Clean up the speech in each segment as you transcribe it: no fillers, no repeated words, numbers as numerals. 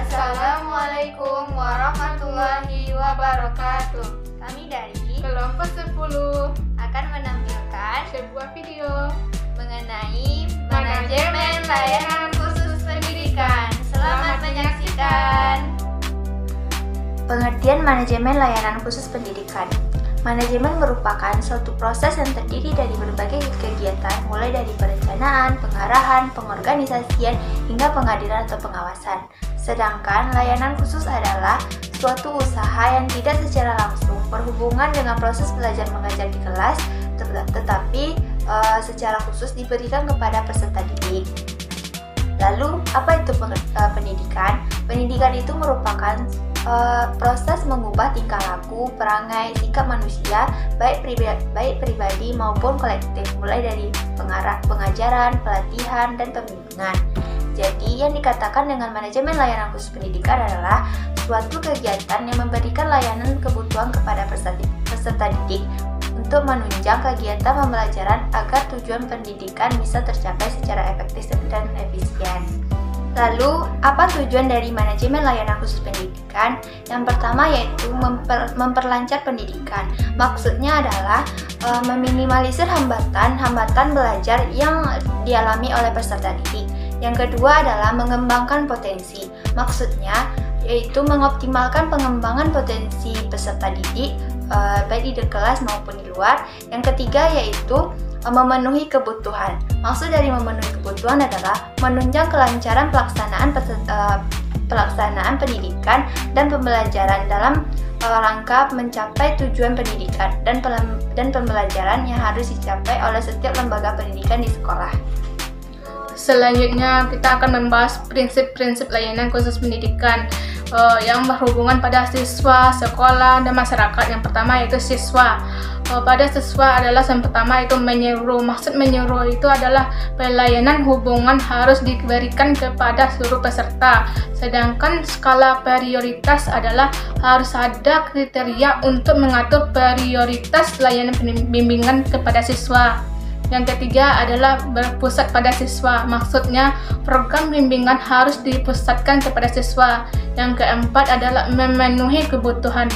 Assalamualaikum warahmatullahi wabarakatuh. Kami dari Kelompok 10 akan menampilkan sebuah video mengenai manajemen layanan khusus pendidikan. Selamat menyaksikan. Pengertian manajemen layanan khusus pendidikan. Manajemen merupakan suatu proses yang terdiri dari berbagai kegiatan, mulai dari perencanaan, pengarahan, pengorganisasian, hingga penghadiran atau pengawasan. Sedangkan layanan khusus adalah suatu usaha yang tidak secara langsung berhubungan dengan proses belajar mengajar di kelas, tetapi secara khusus diberikan kepada peserta didik. Lalu, apa itu pendidikan? Pendidikan itu merupakan proses mengubah tingkah laku, perangai, sikap manusia, baik pribadi maupun kolektif, mulai dari pengajaran, pelatihan, dan pembimbingan. Jadi, yang dikatakan dengan manajemen layanan khusus pendidikan adalah suatu kegiatan yang memberikan layanan kebutuhan kepada peserta didik untuk menunjang kegiatan pembelajaran agar tujuan pendidikan bisa tercapai secara efektif dan efisien. Lalu, apa tujuan dari manajemen layanan khusus pendidikan? Yang pertama yaitu memperlancar pendidikan. Maksudnya adalah meminimalisir hambatan belajar yang dialami oleh peserta didik. Yang kedua adalah mengembangkan potensi. Maksudnya yaitu mengoptimalkan pengembangan potensi peserta didik baik di kelas maupun di luar. Yang ketiga yaitu memenuhi kebutuhan. Maksud dari memenuhi kebutuhan adalah menunjang kelancaran pelaksanaan pendidikan dan pembelajaran dalam rangka mencapai tujuan pendidikan dan pembelajaran yang harus dicapai oleh setiap lembaga pendidikan di sekolah. Selanjutnya kita akan membahas prinsip-prinsip layanan khusus pendidikan yang berhubungan pada siswa, sekolah, dan masyarakat. Yang pertama yaitu siswa. Pada siswa adalah yang pertama itu menyeru. Maksud menyeru itu adalah pelayanan hubungan harus diberikan kepada seluruh peserta. Sedangkan skala prioritas adalah harus ada kriteria untuk mengatur prioritas layanan bimbingan kepada siswa. Yang ketiga adalah berpusat pada siswa. Maksudnya program bimbingan harus dipusatkan kepada siswa. Yang keempat adalah memenuhi kebutuhan.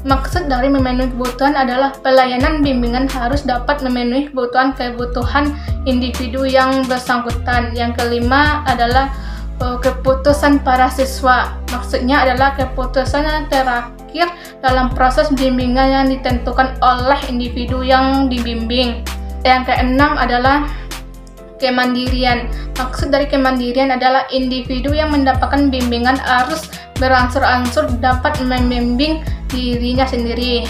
Maksud dari memenuhi kebutuhan adalah pelayanan bimbingan harus dapat memenuhi kebutuhan individu yang bersangkutan. Yang kelima adalah keputusan para siswa. Maksudnya adalah keputusan yang terakhir dalam proses bimbingan yang ditentukan oleh individu yang dibimbing. Yang keenam adalah kemandirian. Maksud dari kemandirian adalah individu yang mendapatkan bimbingan harus berangsur-angsur dapat membimbing dirinya sendiri.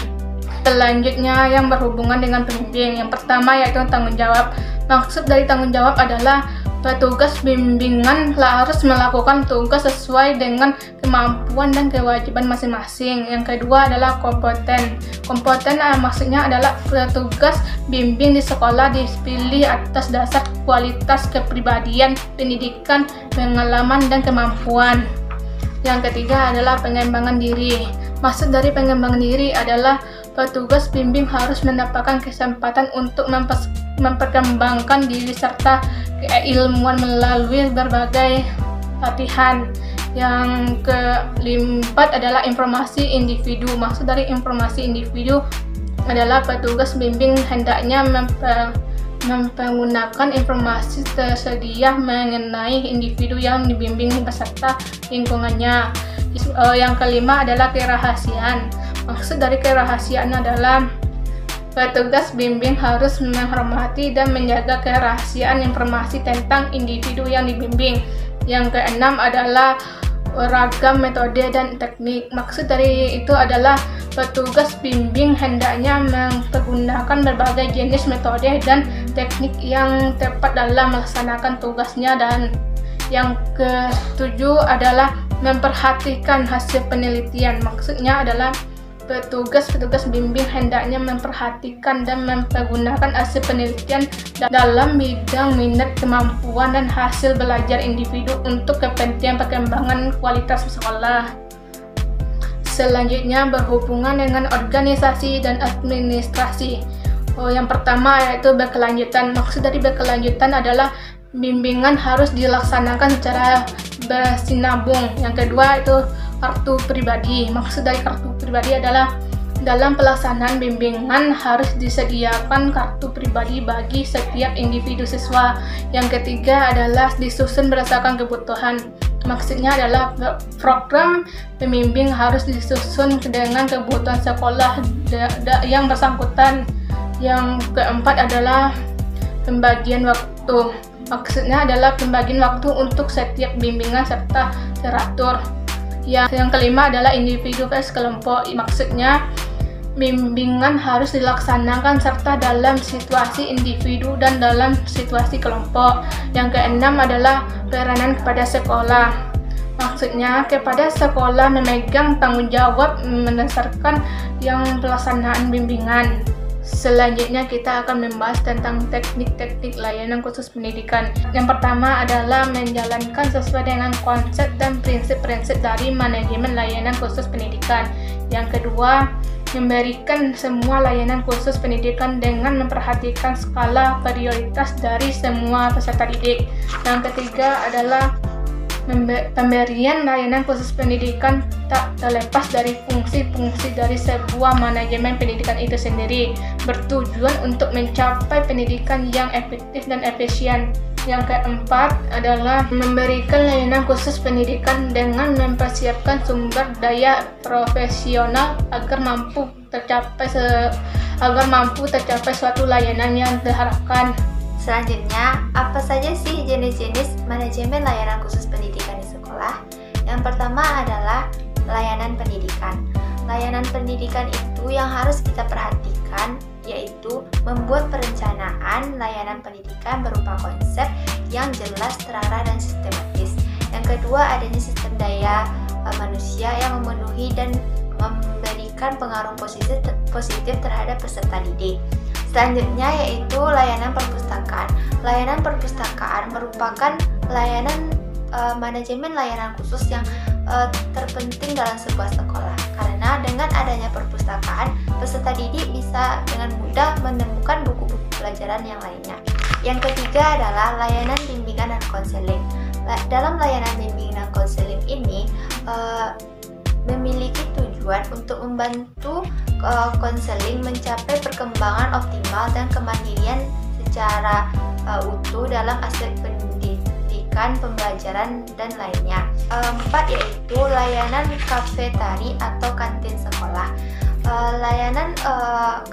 Selanjutnya yang berhubungan dengan pembimbing. Yang pertama yaitu tanggung jawab. Maksud dari tanggung jawab adalah petugas bimbingan harus melakukan tugas sesuai dengan kemampuan dan kewajiban masing-masing. Yang kedua adalah kompeten. Kompeten maksudnya adalah petugas bimbing di sekolah dipilih atas dasar kualitas kepribadian, pendidikan, pengalaman, dan kemampuan. Yang ketiga adalah pengembangan diri. Maksud dari pengembangan diri adalah petugas bimbing harus mendapatkan kesempatan untuk memperkembangkan diri serta keilmuan melalui berbagai latihan. Yang keempat adalah informasi individu. Maksud dari informasi individu adalah petugas bimbing hendaknya menggunakan informasi tersedia mengenai individu yang dibimbing beserta lingkungannya. Yang kelima adalah kerahasiaan. Maksud dari kerahasiaan adalah petugas bimbing harus menghormati dan menjaga kerahasiaan informasi tentang individu yang dibimbing. Yang keenam adalah ragam metode dan teknik. Maksud dari itu adalah petugas bimbing hendaknya menggunakan berbagai jenis metode dan teknik yang tepat dalam melaksanakan tugasnya. Dan yang ketujuh adalah memperhatikan hasil penelitian. Maksudnya adalah petugas bimbing hendaknya memperhatikan dan mempergunakan hasil penelitian dalam bidang minat, kemampuan, dan hasil belajar individu untuk kepentingan perkembangan kualitas sekolah. Selanjutnya berhubungan dengan organisasi dan administrasi. Yang pertama yaitu berkelanjutan. Maksud dari berkelanjutan adalah bimbingan harus dilaksanakan secara bersinambung. Yang kedua itu kartu pribadi. Maksud dari kartu pribadi adalah dalam pelaksanaan bimbingan harus disediakan kartu pribadi bagi setiap individu siswa. Yang ketiga adalah disusun berdasarkan kebutuhan. Maksudnya adalah program pembimbing harus disusun dengan kebutuhan sekolah yang bersangkutan. Yang keempat adalah pembagian waktu. Maksudnya adalah pembagian waktu untuk setiap bimbingan serta teratur. Yang kelima adalah individu versus kelompok. Maksudnya bimbingan harus dilaksanakan serta dalam situasi individu dan dalam situasi kelompok. Yang keenam adalah peranan kepada sekolah. Maksudnya kepada sekolah memegang tanggung jawab berdasarkan yang pelaksanaan bimbingan. Selanjutnya kita akan membahas tentang teknik-teknik layanan khusus pendidikan. Yang pertama adalah menjalankan sesuai dengan konsep dan prinsip-prinsip dari manajemen layanan khusus pendidikan. Yang kedua, memberikan semua layanan khusus pendidikan dengan memperhatikan skala prioritas dari semua peserta didik. Yang ketiga adalah pemberian layanan khusus pendidikan tak terlepas dari fungsi-fungsi dari sebuah manajemen pendidikan itu sendiri, bertujuan untuk mencapai pendidikan yang efektif dan efisien. Yang keempat adalah memberikan layanan khusus pendidikan dengan mempersiapkan sumber daya profesional agar mampu tercapai suatu layanan yang diharapkan. Selanjutnya, apa saja sih jenis-jenis manajemen layanan khusus pendidikan di sekolah? Yang pertama adalah layanan pendidikan. Layanan pendidikan itu yang harus kita perhatikan, yaitu membuat perencanaan layanan pendidikan berupa konsep yang jelas, terarah, dan sistematis. Yang kedua, adanya sistem daya manusia yang memenuhi dan memberikan pengaruh positif terhadap peserta didik. Selanjutnya yaitu layanan perpustakaan. Layanan perpustakaan merupakan layanan manajemen layanan khusus yang terpenting dalam sebuah sekolah, karena dengan adanya perpustakaan, peserta didik bisa dengan mudah menemukan buku-buku pelajaran yang lainnya. Yang ketiga adalah layanan bimbingan dan konseling. Dalam layanan bimbingan dan konseling ini memiliki tujuan untuk membantu konseling mencapai perkembangan optimal dan kemandirian secara utuh dalam aspek pendidikan, pembelajaran, dan lainnya. 4 yaitu layanan kafetari atau kantin sekolah. Layanan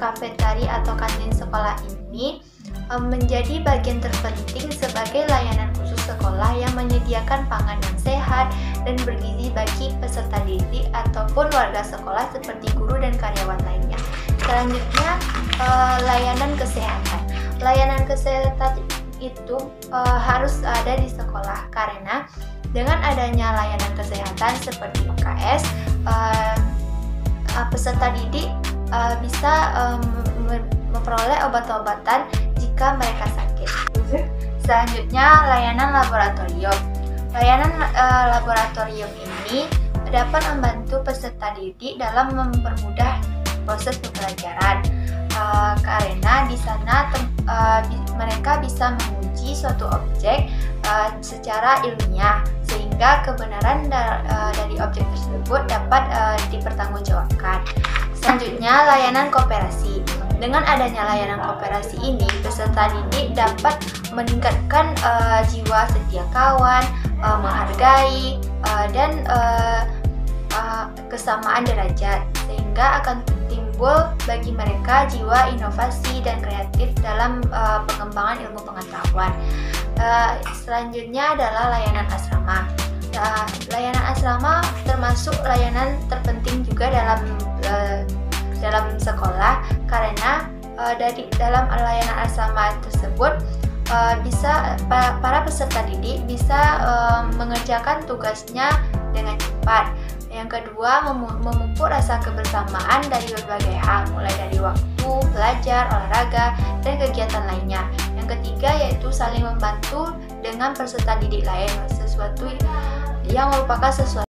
kafetari atau kantin sekolah ini menjadi bagian terpenting sebagai layanan khusus sekolah yang menyediakan pangan yang sehat dan bergizi bagi peserta didik ataupun warga sekolah seperti guru dan karyawan lainnya. Selanjutnya, layanan kesehatan. Layanan kesehatan itu harus ada di sekolah, karena dengan adanya layanan kesehatan seperti UKS, peserta didik bisa memperoleh obat-obatan jika mereka sakit. Selanjutnya, layanan laboratorium. Layanan laboratorium ini dapat membantu peserta didik dalam mempermudah proses pembelajaran, karena di sana mereka bisa menguji suatu objek secara ilmiah, sehingga kebenaran dari objek tersebut dapat dipertanggungjawabkan. Selanjutnya, layanan kooperasi. Dengan adanya layanan kooperasi ini, peserta didik dapat meningkatkan jiwa setia kawan, menghargai, dan kesamaan derajat, sehingga akan timbul bagi mereka jiwa inovasi dan kreatif dalam pengembangan ilmu pengetahuan. Selanjutnya adalah layanan asrama. Layanan asrama termasuk layanan terpenting juga dalam sekolah, karena dalam layanan asrama tersebut para peserta didik bisa mengerjakan tugasnya dengan cepat. Yang kedua, memupuk rasa kebersamaan dari berbagai hal, mulai dari waktu, belajar, olahraga, dan kegiatan lainnya. Yang ketiga yaitu saling membantu dengan peserta didik lain, sesuatu yang merupakan sesuatu